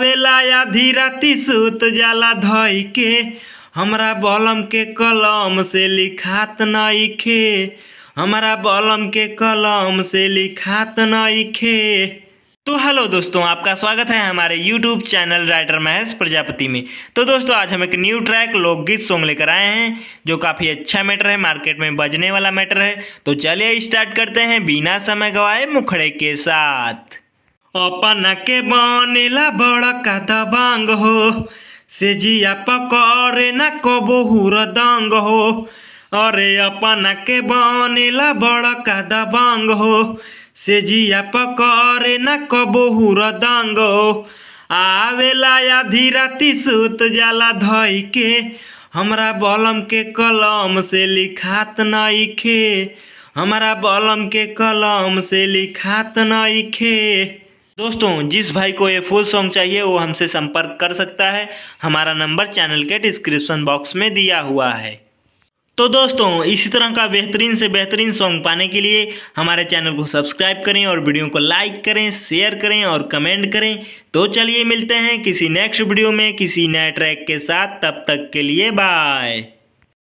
आवेला आधी राती सूत जाला धई के, हमरा बलम के कलम से लिखात नइखे, हमारा बलम के कलम से लिखात नइखे। तो हेलो दोस्तों, आपका स्वागत है हमारे YouTube channel writer Mahesh Prajapati में। तो दोस्तों, आज हम एक न्यू ट्रैक लोकगीत सॉन्ग लेकर आए हैं जो काफ़ी अच्छा मैटर है, मार्केट में बजने वाला मैटर है। तो चलिए स्टार्ट करते हैं बिना समय गवाए मुखड़े के साथ। अपना के बनेला बड़का दबंग हो, से जिया पकड़े ना कबो हुरदंग हो। अरे अपना के बनेला बड़का दबंग हो, से जिया पकड़े ना कबो हुरदंग हो। आवेला आधी राती सूत जाला धई के, हमरा बलम के कलम से लिखात नइखे, हमारा बलम के कलम से लिखात नइखे। दोस्तों, जिस भाई को ये फुल सॉन्ग चाहिए वो हमसे संपर्क कर सकता है। हमारा नंबर चैनल के डिस्क्रिप्शन बॉक्स में दिया हुआ है। तो दोस्तों, इसी तरह का बेहतरीन से बेहतरीन सॉन्ग पाने के लिए हमारे चैनल को सब्सक्राइब करें और वीडियो को लाइक करें, शेयर करें और कमेंट करें। तो चलिए मिलते हैं किसी नेक्स्ट वीडियो में किसी नए ट्रैक के साथ। तब तक के लिए बाय।